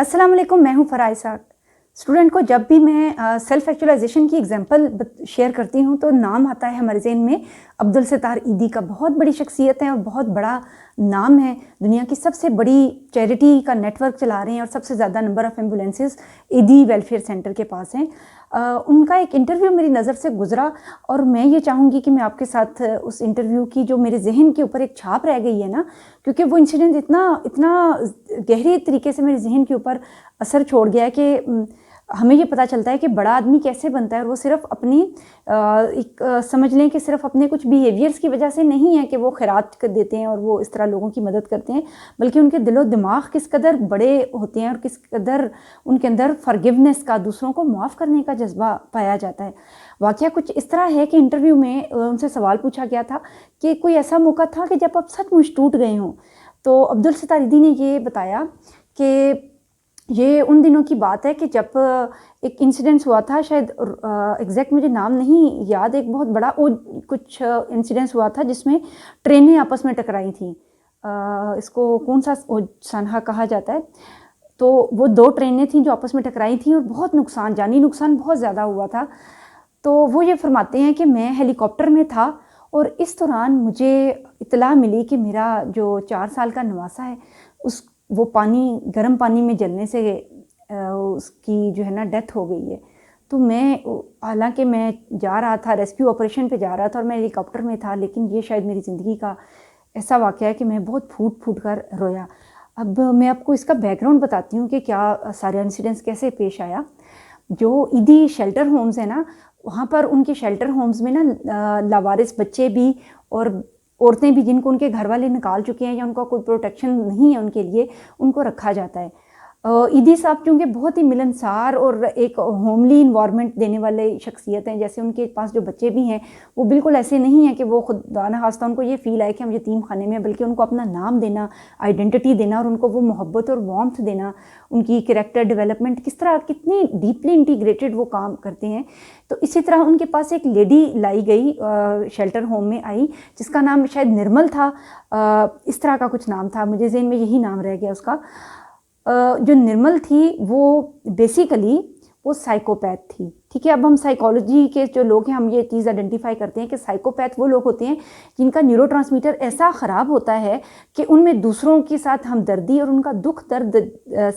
अस्सलाम वालेकुम, मैं हूँ फ़राइज़ साद। स्टूडेंट को जब भी मैं सेल्फ एक्चुअलाइजेशन की एग्जांपल शेयर करती हूँ तो नाम आता है हमारे ज़हन में अब्दुल सत्तार ईदी का। बहुत बड़ी शख्सियत है और बहुत बड़ा नाम है, दुनिया की सबसे बड़ी चैरिटी का नेटवर्क चला रहे हैं और सबसे ज़्यादा नंबर ऑफ़ एम्बुलेंसेस ईदी वेलफेयर सेंटर के पास हैं। उनका एक इंटरव्यू मेरी नज़र से गुज़रा और मैं ये चाहूँगी कि मैं आपके साथ उस इंटरव्यू की जो मेरे ज़हन के ऊपर एक छाप रह गई है ना, क्योंकि वो इंसिडेंट इतना इतना गहरे तरीके से मेरे ज़हन के ऊपर असर छोड़ गया है कि हमें ये पता चलता है कि बड़ा आदमी कैसे बनता है। और वो सिर्फ अपनी समझ लें कि सिर्फ अपने कुछ बिहेवियर्स की वजह से नहीं है कि वो खैरात कर देते हैं और वो इस तरह लोगों की मदद करते हैं, बल्कि उनके दिलो दिमाग किस कदर बड़े होते हैं और किस कदर उनके अंदर फॉरगिवनेस का, दूसरों को माफ़ करने का जज्बा पाया जाता है। वाक़या कुछ इस तरह है कि इंटरव्यू में उनसे सवाल पूछा गया था कि कोई ऐसा मौका था कि जब आप सचमुच टूट गए हों। तो अब्दुल सत्तार ईदी ने ये बताया कि ये उन दिनों की बात है कि जब एक इंसिडेंस हुआ था, शायद एग्जैक्ट मुझे नाम नहीं याद, एक बहुत बड़ा कुछ इंसिडेंस हुआ था जिसमें ट्रेनें आपस में टकराई थी। इसको कौन सा सनहा कहा जाता है। तो वो 2 ट्रेनें थीं जो आपस में टकराई थी और बहुत नुकसान, जानी नुकसान बहुत ज़्यादा हुआ था। तो वो ये फरमाते हैं कि मैं हेलीकॉप्टर में था और इस दौरान मुझे इत्तला मिली कि मेरा जो 4 साल का नवासा है वो गर्म पानी में जलने से उसकी जो है ना डेथ हो गई है। तो मैं, हालांकि मैं जा रहा था, रेस्क्यू ऑपरेशन पे जा रहा था और मैं हेलीकॉप्टर में था, लेकिन ये शायद मेरी ज़िंदगी का ऐसा वाक़या है कि मैं बहुत फूट फूट कर रोया। अब मैं आपको इसका बैकग्राउंड बताती हूँ कि क्या सारे इंसिडेंट्स कैसे पेश आया। जो ईदी शेल्टर होम्स है ना, वहाँ पर उनके शेल्टर होम्स में ना लावारिस बच्चे भी और औरतें भी जिनको उनके घर वाले निकाल चुके हैं या उनका कोई प्रोटेक्शन नहीं है उनके लिए, उनको रखा जाता है। ईदी साहब चूँकि बहुत ही मिलनसार और एक होमली इन्वायरमेंट देने वाले शख्सियत हैं, जैसे उनके पास जो बच्चे भी हैं वो बिल्कुल ऐसे नहीं हैं कि वो खुदा न खास्ता उनको ये फ़ील आए कि हम यतीम खाने में, बल्कि उनको अपना नाम देना, आइडेंटिटी देना और उनको वो मोहब्बत और वार्मथ देना, उनकी कैरेक्टर डेवलपमेंट किस तरह कितनी डीपली इंटीग्रेटेड वो काम करते हैं। तो इसी तरह उनके पास एक लेडी लाई गई, शेल्टर होम में आई, जिसका नाम शायद निर्मल था, इस तरह का कुछ नाम था, मुझे ज़हन में यही नाम रह गया उसका। जो निर्मल थी वो बेसिकली वो साइकोपैथ थी। ठीक है, अब हम साइकोलॉजी के जो लोग हैं, हम ये चीज़ आइडेंटिफाई करते हैं कि साइकोपैथ वो लोग होते हैं जिनका न्यूरोट्रांसमीटर ऐसा ख़राब होता है कि उनमें दूसरों के साथ हमदर्दी और उनका दुख दर्द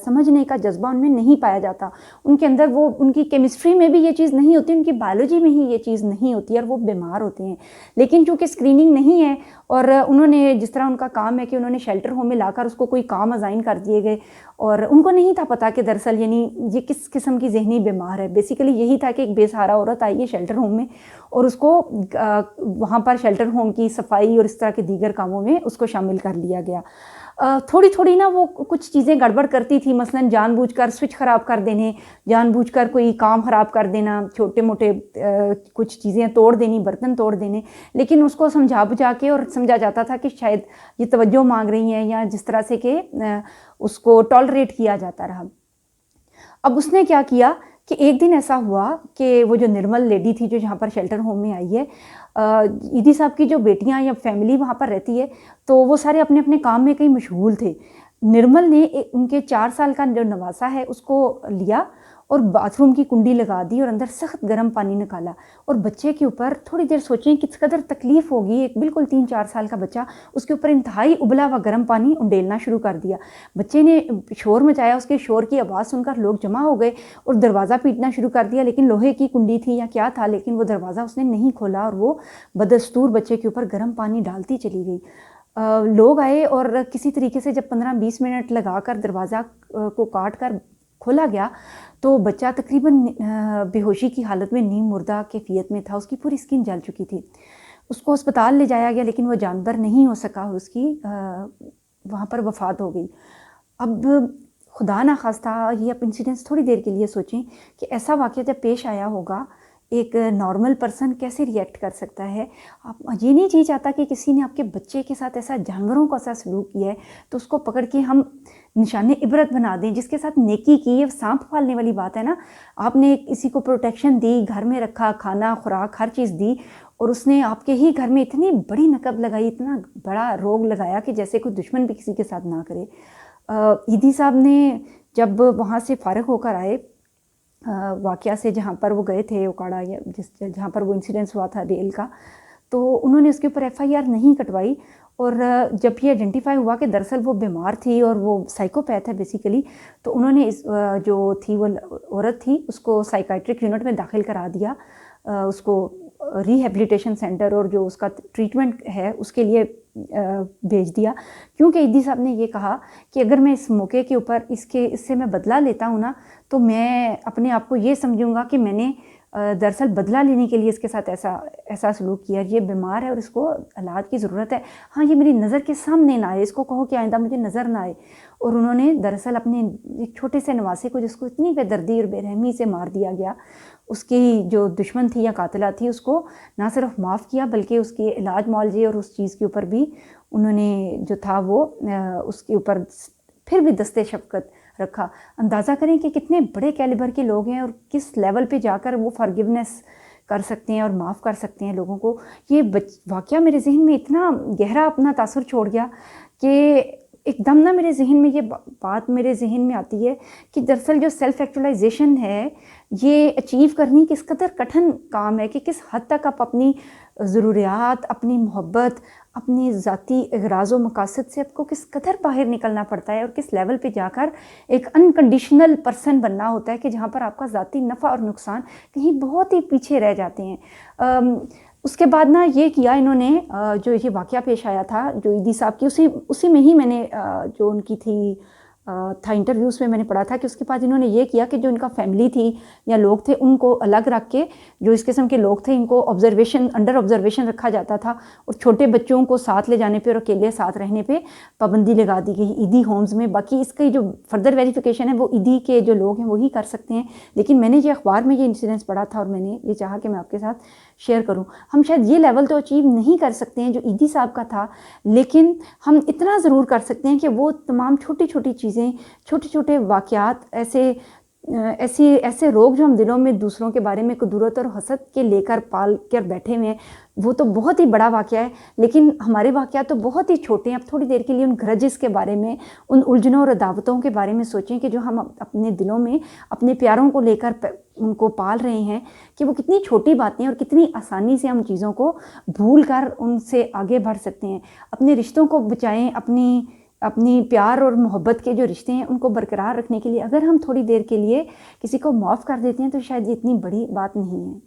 समझने का जज्बा उनमें नहीं पाया जाता। उनके अंदर वो, उनकी केमिस्ट्री में भी ये चीज़ नहीं होती, उनकी बायोलॉजी में ही ये चीज़ नहीं होती और वो बीमार होते हैं। लेकिन चूँकि स्क्रीनिंग नहीं है और उन्होंने, जिस तरह उनका काम है कि उन्होंने शेल्टर होम में लाकर उसको कोई काम अज़ाइन कर दिए गए और उनको नहीं था पता कि दरअसल यानी ये किस किस्म की ज़हनी बीमार है। बेसिकली यही था कि एक बेसहारा औरत आई है शेल्टर होम में और उसको वहाँ पर शेल्टर होम की सफाई और इस तरह के दीगर कामों में उसको शामिल कर लिया गया। थोड़ी थोड़ी ना वो कुछ चीज़ें गड़बड़ करती थी, मसलन जानबूझकर स्विच ख़राब कर देने, जानबूझकर कोई काम ख़राब कर देना, छोटे मोटे कुछ चीज़ें तोड़ देनी, बर्तन तोड़ देने, लेकिन उसको समझा बुझा के और समझा जाता था कि शायद ये तवज्जो मांग रही हैं या जिस तरह से कि उसको टॉलरेट किया जाता रहा। अब उसने क्या किया कि एक दिन ऐसा हुआ कि वो जो निर्मल लेडी थी जो जहाँ पर शेल्टर होम में आई है, ईदी साहब की जो बेटियाँ या फैमिली वहाँ पर रहती है, तो वो सारे अपने अपने काम में कहीं मशगूल थे। निर्मल ने उनके 4 साल का जो नवासा है उसको लिया और बाथरूम की कुंडी लगा दी और अंदर सख्त गर्म पानी निकाला और बच्चे के ऊपर, थोड़ी देर सोचें किस कदर तकलीफ़ होगी, एक बिल्कुल 3-4 साल का बच्चा, उसके ऊपर इंतहाई उबला हुआ गर्म पानी उंडेलना शुरू कर दिया। बच्चे ने शोर मचाया, उसके शोर की आवाज़ सुनकर लोग जमा हो गए और दरवाज़ा पीटना शुरू कर दिया, लेकिन लोहे की कुंडी थी या क्या था, लेकिन वो दरवाज़ा उसने नहीं खोला और वो बदस्तूर बच्चे के ऊपर गर्म पानी डालती चली गई। लोग आए और किसी तरीके से जब 15-20 मिनट लगाकर दरवाज़ा को काट कर खोला गया तो बच्चा तकरीबन बेहोशी की हालत में नीम मुर्दा कैफियत में था, उसकी पूरी स्किन जल चुकी थी। उसको अस्पताल ले जाया गया लेकिन वो जानवर नहीं हो सका और उसकी वहाँ पर वफ़ात हो गई। अब खुदा ना खास्ता ये आप इंसिडेंट्स थोड़ी देर के लिए सोचें कि ऐसा वाक़या जब पेश आया होगा, एक नॉर्मल पर्सन कैसे रिएक्ट कर सकता है। आप ये नहीं जी चाहता कि किसी ने आपके बच्चे के साथ ऐसा जानवरों का सा सलूक किया है तो उसको पकड़ के हम निशाने इबरत बना दें। जिसके साथ नेकी की, ये सांप पालने वाली बात है ना, आपने किसी को प्रोटेक्शन दी, घर में रखा, खाना खुराक हर चीज़ दी और उसने आपके ही घर में इतनी बड़ी नकब लगाई, इतना बड़ा रोग लगाया कि जैसे कोई दुश्मन भी किसी के साथ ना करे। ईदी साहब ने جب وہاں سے فارغ ہو کر آئے واقعہ سے جہاں پر وہ گئے تھے اوکاڑا یا جہاں پر وہ انسیڈنس ہوا تھا ریل کا، تو انہوں نے اس کے اوپر ایف آئی آر نہیں کٹوائی. اور جب یہ آئیڈینٹیفائی ہوا کہ دراصل وہ بیمار تھی اور وہ سائیکوپیتھ ہے بیسیکلی، تو انہوں نے جو تھی وہ عورت تھی اس کو سائیکائٹرک یونٹ میں داخل کرا دیا، اس کو ریہیبلیٹیشن سینٹر اور جو اس کا ٹریٹمنٹ ہے اس کے لیے بھیج دیا. کیونکہ ایدی صاحب نے یہ کہا کہ اگر میں اس موقع کے اوپر اس سے میں بدلہ لیتا ہوں نا، تو میں اپنے آپ کو یہ سمجھوں گا کہ میں نے دراصل بدلہ لینے کے لیے اس کے ساتھ ایسا سلوک کیا. یہ بیمار ہے اور اس کو علاج کی ضرورت ہے، ہاں یہ میری نظر کے سامنے نہ آئے، اس کو کہو کہ آئندہ مجھے نظر نہ آئے. اور انہوں نے دراصل اپنے ایک چھوٹے سے نواسے کو جس کو اتنی بے دردی اور بے رحمی سے مار دیا گیا، اس کی جو دشمن تھی یا قاتلہ تھی، اس کو نہ صرف معاف کیا بلکہ اس کے علاج معالجے اور اس چیز کے اوپر بھی انہوں نے جو تھا وہ اس کے اوپر پھر بھی دستے شفقت رکھا. اندازہ کریں کہ کتنے بڑے کیلیبر کے لوگ ہیں اور کس لیول پہ جا کر وہ فارگیونیس کر سکتے ہیں اور معاف کر سکتے ہیں لوگوں کو. یہ واقعہ میرے ذہن میں اتنا گہرا اپنا تاثر چھوڑ گیا کہ ایک دم نا میرے ذہن میں یہ بات میرے ذہن میں آتی ہے کہ دراصل جو سیلف ایکچولائزیشن ہے یہ اچیو کرنی کس قدر کٹھن کام ہے، کہ کس حد تک آپ اپنی ضروریات، اپنی محبت، اپنی ذاتی اغراض و مقاصد سے آپ کو کس قدر باہر نکلنا پڑتا ہے اور کس لیول پہ جا کر ایک انکنڈیشنل پرسن بننا ہوتا ہے کہ جہاں پر آپ کا ذاتی نفع اور نقصان کہیں بہت ہی پیچھے رہ جاتے ہیں. اس کے بعد نا یہ کیا انہوں نے، جو یہ واقعہ پیش آیا تھا جو ایدی صاحب کی، اسی میں ہی میں نے جو ان کی تھا انٹرویوز میں نے پڑھا تھا کہ اس کے بعد انہوں نے یہ کیا کہ جو ان کا فیملی تھی یا لوگ تھے ان کو الگ رکھ کے، جو اس قسم کے لوگ تھے ان کو انڈر آبزرویشن رکھا جاتا تھا، اور چھوٹے بچوں کو ساتھ لے جانے پہ اور اکیلے ساتھ رہنے پہ پابندی لگا دی گئی ایدی ہومز میں. باقی اس کی جو فردر ویریفیکیشن ہے وہ ایدی کے جو لوگ ہیں وہی کر سکتے ہیں. لیکن میں نے یہ اخبار میں یہ انسیڈنس پڑھا تھا اور میں نے یہ چاہا کہ میں آپ کے ساتھ شیئر کروں. ہم شاید یہ لیول تو اچیو نہیں کر سکتے ہیں جو ایدی صاحب کا تھا، لیکن ہم اتنا ضرور کر سکتے ہیں کہ وہ تمام چھوٹی چھوٹی چیزیں، چھوٹے چھوٹے واقعات، ایسے روگ جو ہم دلوں میں دوسروں کے بارے میں قدورت اور حسد کے لے کر پال کر بیٹھے ہوئے ہیں، وہ تو بہت ہی بڑا واقعہ ہے. لیکن ہمارے واقعات تو بہت ہی چھوٹے ہیں. اب تھوڑی دیر کے لیے ان گرجز کے بارے میں، ان الجھنوں اور عداوتوں کے بارے میں سوچیں کہ جو ہم اپنے دلوں میں اپنے پیاروں کو لے کر ان کو پال رہے ہیں، کہ وہ کتنی چھوٹی باتیں اور کتنی آسانی سے ہم چیزوں کو بھول کر ان سے آگے بڑھ سکتے ہیں. اپنے رشتوں کو بچائیں، اپنی پیار اور محبت کے جو رشتے ہیں ان کو برقرار رکھنے کے لیے اگر ہم تھوڑی دیر کے لیے کسی کو معاف کر دیتے ہیں تو شاید یہ اتنی بڑی بات نہیں ہے.